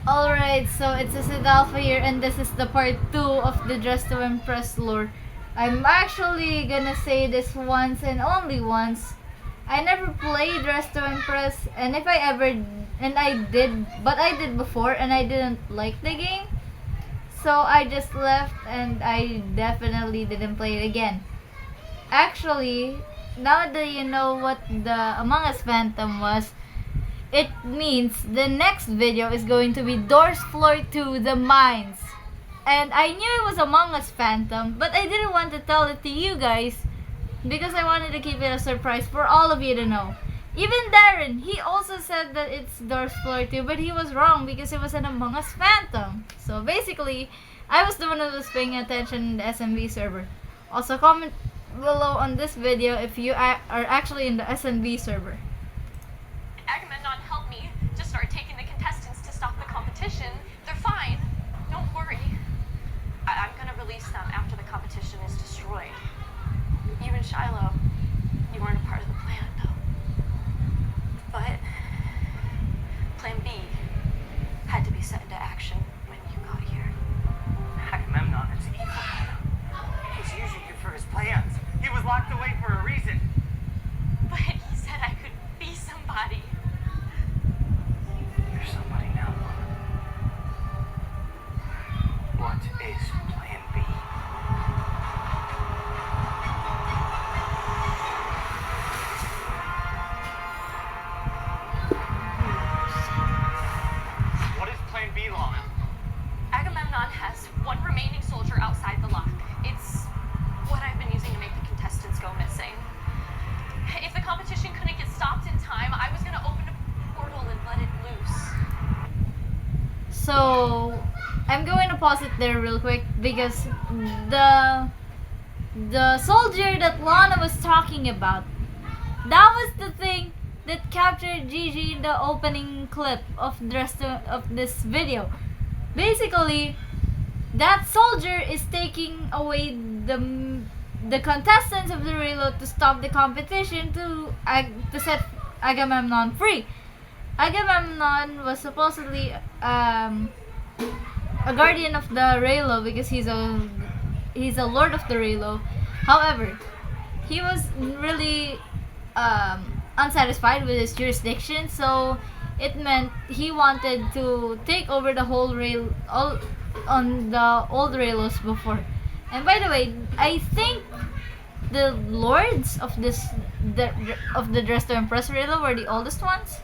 Alright, so it's a Alpha here, and this is the part 2 of the Dress to Impress lore. I'm actually gonna say this once and only once. I never played Dress to Impress, and if I ever, and I did, but I did before, and I didn't like the game. So I just left, and I definitely didn't play it again. Actually, now that you know what the Among Us Phantom was, it means the next video is going to be Doors Floor to the Mines. And I knew it was Among Us Phantom, but I didn't want to tell it to you guys because I wanted to keep it a surprise for all of you to know. Even Darren, he also said that it's Doors Floor 2, but he was wrong because it was an Among Us Phantom. So basically, I was the one who was paying attention in the SMB server. Also, comment below on this video if you are actually in the SMB server. Agamemnon helped me to start taking the contestants to stop the competition. They're fine. Don't worry. I'm gonna release them after the competition is destroyed. You and Shiloh, you weren't a part of the plan, though. But Plan B had to be set into action when you got here. Agamemnon is evil. He's using you for his plans. He was locked away for a reason. But he said I could be somebody. You're somebody now, Lana. What is Plan B? What is Plan B, Lana? Agamemnon has one remaining soldier outside the lock. It's what I've been using to make the contestants go missing. If the competition couldn't get stopped in time, I was gonna open a portal and let it loose. So I'm going to pause it there real quick because the soldier that Lana was talking about, that was the thing that captured Gigi in the opening clip of this video. Basically, that soldier is taking away the contestants of the reload to stop the competition to set Agamemnon free. Agamemnon was supposedly a guardian of the Raylo because he's a lord of the Raylo. However, he was really unsatisfied with his jurisdiction, so it meant he wanted to take over the whole on the old Raylos before. And by the way, I think the lords of the Dress to Impress Raylo were the oldest ones,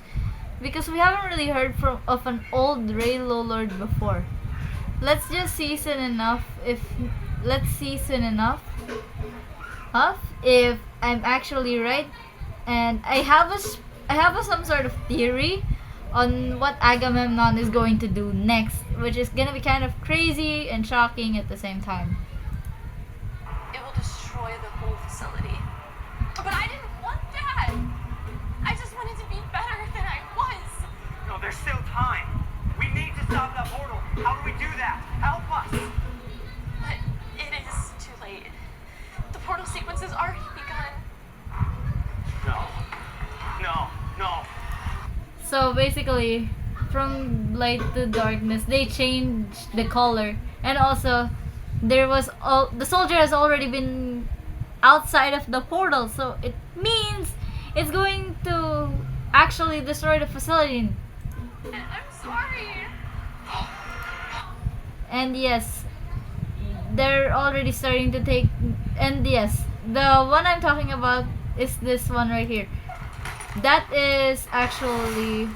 because we haven't really heard of an old Raylo lord before. Let's see soon enough if I'm actually right. And I have some sort of theory on what Agamemnon is going to do next, which is gonna be kind of crazy and shocking at the same time. It will destroy the whole facility. But I didn't want that. I just wanted to be better than I was. No, there's still time. We need to stop that portal. How do we do that? Help us. But it is too late. The portal sequence has already begun. No. So basically, from light to darkness, they changed the color, and also the soldier has already been outside of the portal, so it means it's going to actually destroy the facility. I'm sorry. And yes, they're already starting to take. And yes, the one I'm talking about is this one right here. That is actually,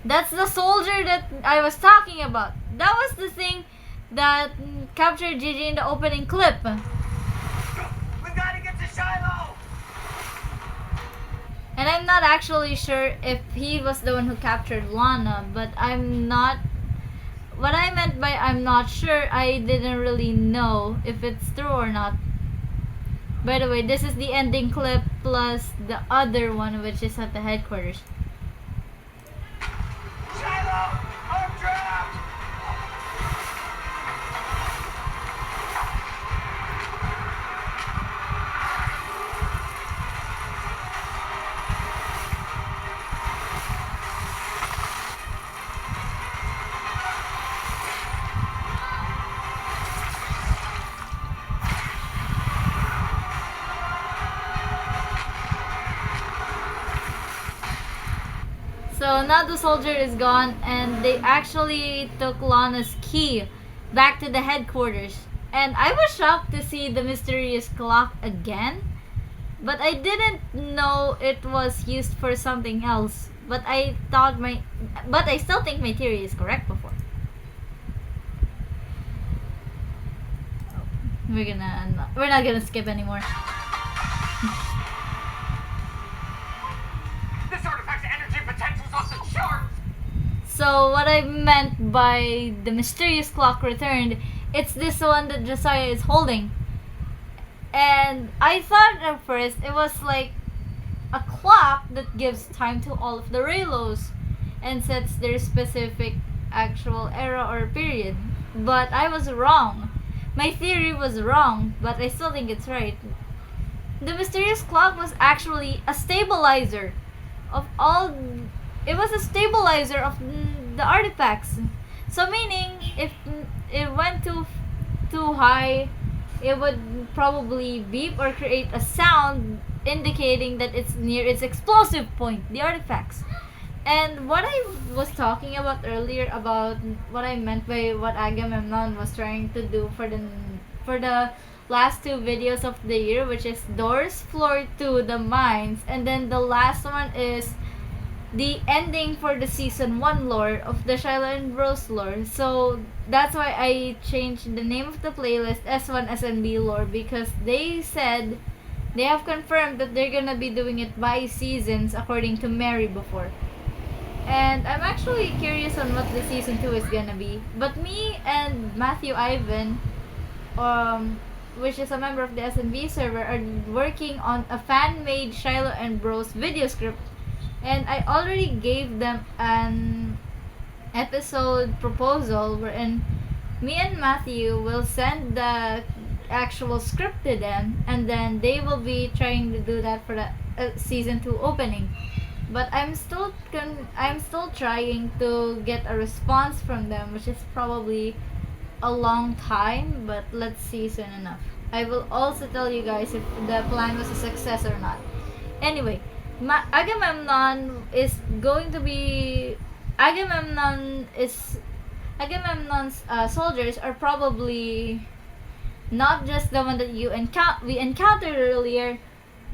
that's the soldier that I was talking about. That was the thing that captured Gigi in the opening clip. We gotta get to Shiloh. And I'm not actually sure if he was the one who captured Lana, but I'm not. What I meant by I'm not sure, I didn't really know if it's true or not. By the way, this is the ending clip plus the other one, which is at the headquarters. Shiloh, I'm trapped. Nado soldier is gone, and they actually took Lana's key back to the headquarters. And I was shocked to see the mysterious clock again, but I didn't know it was used for something else. But I still think my theory is correct before. We're not gonna skip anymore. This artifact's energy potential's off the charts! So what I meant by the mysterious clock returned, it's this one that Josiah is holding. And I thought at first it was like a clock that gives time to all of the Raylos and sets their specific actual era or period. But I was wrong. My theory was wrong, but I still think it's right. The mysterious clock was actually a stabilizer of all. It was a stabilizer of the artifacts. So meaning, if it went too high, it would probably beep or create a sound indicating that it's near its explosive point, the artifacts. And what I was talking about earlier about what I meant by what Agamemnon was trying to do for the last two videos of the year, which is Doors, Floor 2, the mines, and then the last one is the ending for the season 1 lore of the Shiloh and Rose lore. So that's why I changed the name of the playlist S1 SNB lore, because they said they have confirmed that they're gonna be doing it by seasons according to Mary before. And I'm actually curious on what the season 2 is gonna be. But me and Matthew Ivan, which is a member of the SNB server, are working on a fan-made Shiloh and Bros video script. And I already gave them an episode proposal wherein me and Matthew will send the actual script to them, and then they will be trying to do that for the season 2 opening. But I'm still trying to get a response from them, which is probably a long time, but let's see soon enough. I will also tell you guys if the plan was a success or not. Anyway, Agamemnon's soldiers are probably not just the one that we encountered earlier,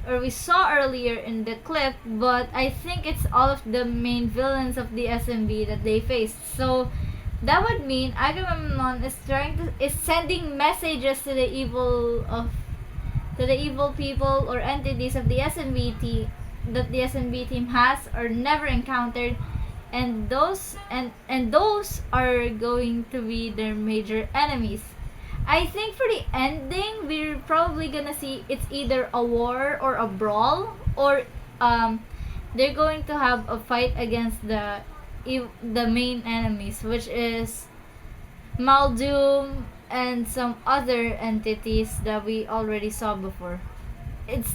or we saw earlier in the clip, but I think it's all of the main villains of the SMB that they faced. So that would mean Agamemnon is sending messages to the evil people or entities of the SMB team that the SMB team has or never encountered, and those are going to be their major enemies. I think for the ending, we're probably gonna see it's either a war or a brawl, or they're going to have a fight against the main enemies, which is Muldoon and some other entities that we already saw before. It's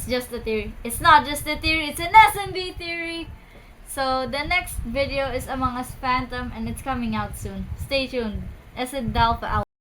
just a theory. It's not just a theory, it's an SMB theory. So the next video is Among Us Phantom, and it's coming out soon. Stay tuned. Dalpha out.